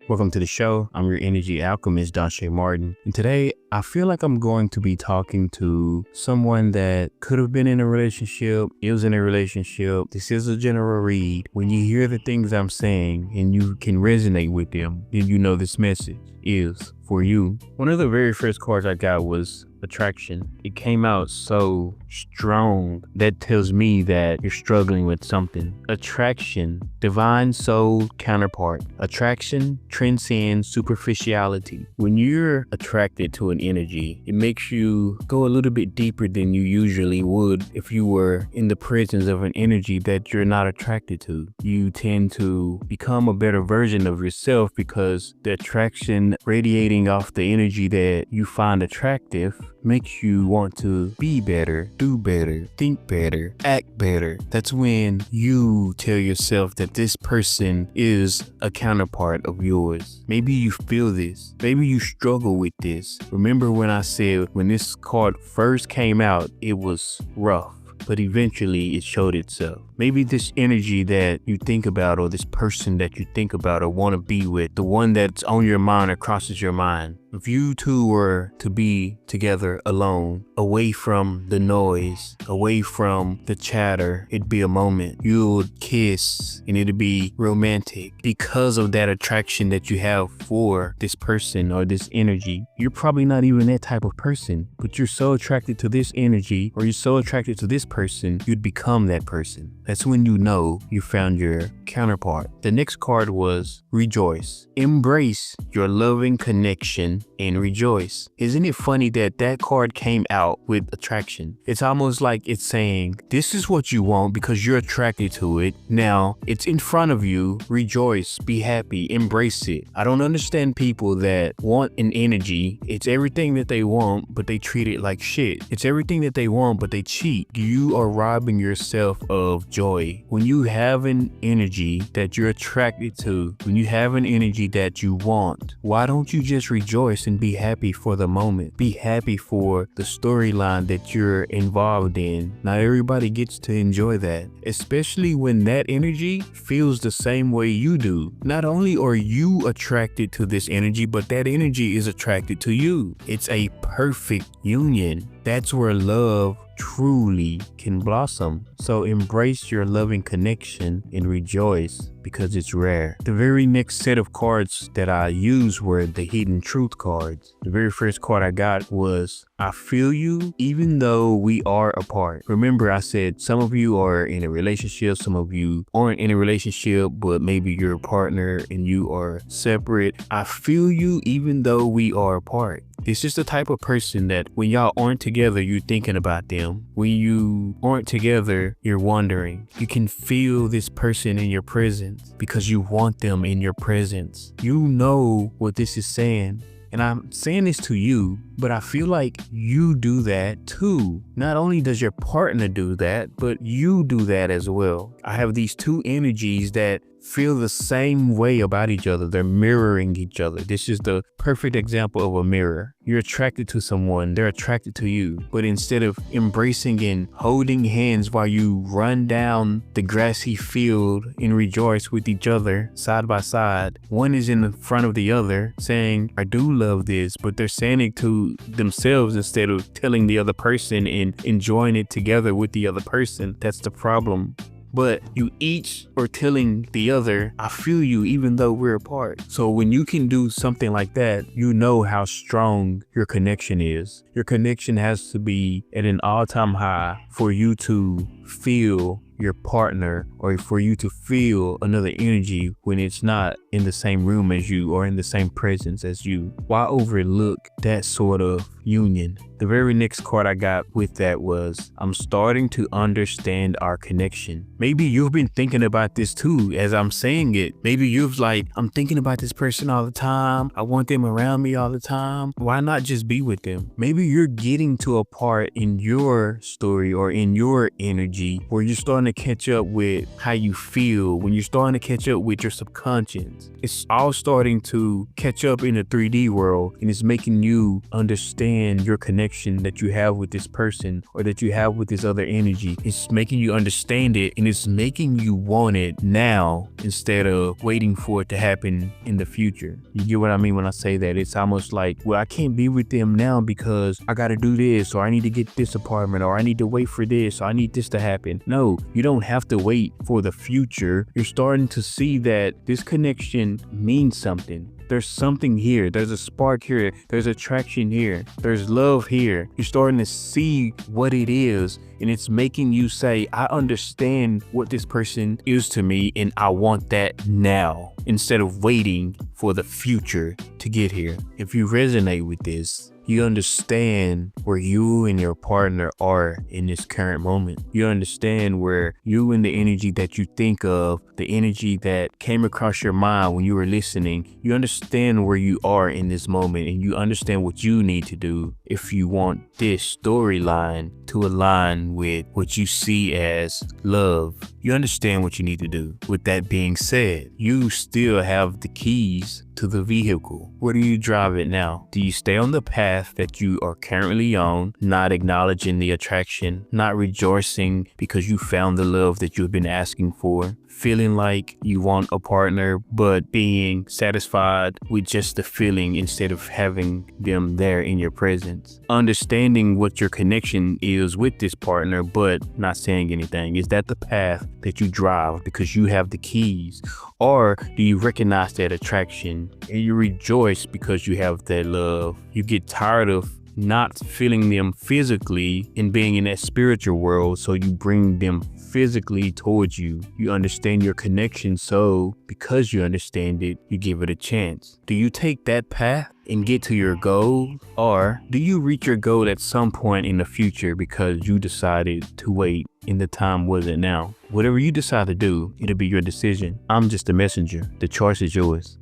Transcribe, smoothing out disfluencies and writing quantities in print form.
Welcome to the show. I'm your energy alchemist, Donshay Martin. And today, I feel like I'm going to be talking to someone that could have been in a relationship, is in a relationship. This is a general read. When you hear the things I'm saying and you can resonate with them, then you know this message is for you. One of the very first cards I got was attraction. It came out so strong. That tells me that you're struggling with something. Attraction, divine soul counterpart. Attraction transcends superficiality. When you're attracted to an energy, it makes you go a little bit deeper than you usually would if you were in the presence of an energy that you're not attracted to. You tend to become a better version of yourself because the attraction radiating off the energy that you find attractive makes you want to be better, do better, think better, act better. That's when you tell yourself that this person is a counterpart of yours. Maybe you feel this. Maybe you struggle with this. Remember when I said when this card first came out, it was rough, but eventually it showed itself. Maybe this energy that you think about, or this person that you think about or want to be with, the one that's on your mind or crosses your mind. If you two were to be together alone, away from the noise, away from the chatter, it'd be a moment. You would kiss and it'd be romantic because of that attraction that you have for this person or this energy. You're probably not even that type of person, but you're so attracted to this energy or you're so attracted to this person, you'd become that person. That's when you know you found your counterpart. The next card was rejoice. Embrace your loving connection and rejoice. Isn't it funny that that card came out with attraction? It's almost like it's saying, this is what you want because you're attracted to it. Now it's in front of you. Rejoice, be happy, embrace it. I don't understand people that want an energy. It's everything that they want, but they treat it like shit. It's everything that they want, but they cheat. You are robbing yourself of joy. When you have an energy that you're attracted to, when you have an energy that you want, why don't you just rejoice and be happy for the moment? Be happy for the storyline that you're involved in. Not everybody gets to enjoy that, especially when that energy feels the same way you do. Not only are you attracted to this energy, but that energy is attracted to you. It's a perfect union. That's where love truly can blossom. So embrace your loving connection and rejoice because it's rare. The very next set of cards that I used were the hidden truth cards. The very first card I got was I feel you even though we are apart. Remember I said some of you are in a relationship, some of you aren't in a relationship, but maybe you're a partner and you are separate. I feel you even though we are apart. This is the type of person that when y'all aren't together, you're thinking about them. When you aren't together, you're wondering. You can feel this person in your presence because you want them in your presence. You know what this is saying. And I'm saying this to you, but I feel like you do that too. Not only does your partner do that, but you do that as well. I have these two energies that feel the same way about each other. They're mirroring each other. This is the perfect example of a mirror. You're attracted to someone, they're attracted to you. But instead of embracing and holding hands while you run down the grassy field and rejoice with each other side by side, one is in front of the other saying, I do love this, but they're saying it to themselves instead of telling the other person and enjoying it together with the other person. That's the problem. But you each are telling the other, I feel you even though we're apart. So when you can do something like that, you know how strong your connection is. Your connection has to be at an all-time high for you to feel your partner or for you to feel another energy when it's not in the same room as you or in the same presence as you. Why overlook that sort of union? The very next card I got with that was, I'm starting to understand our connection. Maybe you've been thinking about this too as I'm saying it. Maybe you've like, I'm thinking about this person all the time. I want them around me all the time. Why not just be with them? Maybe you're getting to a part in your story or in your energy where you're starting starting to catch up with how you feel, when you're starting to catch up with your subconscious, it's all starting to catch up in the 3D world, and it's making you understand your connection that you have with this person or that you have with this other energy. It's making you understand it, and it's making you want it now instead of waiting for it to happen in the future. You get what I mean when I say that? It's almost like, well, I can't be with them now because I got to do this, or I need to get this apartment, or I need to wait for this, or I need this to happen. No, you don't have to wait for the future. You're starting to see that this connection means something. There's something here. There's a spark here. There's attraction here. There's love here. You're starting to see what it is, and it's making you say, I understand what this person is to me, and I want that now, instead of waiting for the future to get here. If you resonate with this, you understand where you and your partner are in this current moment. You understand where you and the energy that you think of, the energy that came across your mind when you were listening, you understand where you are in this moment, and you understand what you need to do if you want this storyline to align with what you see as love. You understand what you need to do. With that being said, you still have the keys to the vehicle. Where do you drive it now? Do you stay on the path that you are currently on, not acknowledging the attraction, not rejoicing because you found the love that you've been asking for, feeling like you want a partner, but being satisfied with just the feeling instead of having them there in your presence? Understanding what your connection is with this partner, but not saying anything. Is that the path that you drive because you have the keys? Or do you recognize that attraction and you rejoice because you have that love? You get tired of not feeling them physically and being in that spiritual world, so you bring them physically towards you. You understand your connection, so because you understand it, you give it a chance. Do you take that path and get to your goal, or do you reach your goal at some point in the future because you decided to wait and the time wasn't now? Whatever you decide to do, it'll be your decision. I'm just a messenger. The choice is yours.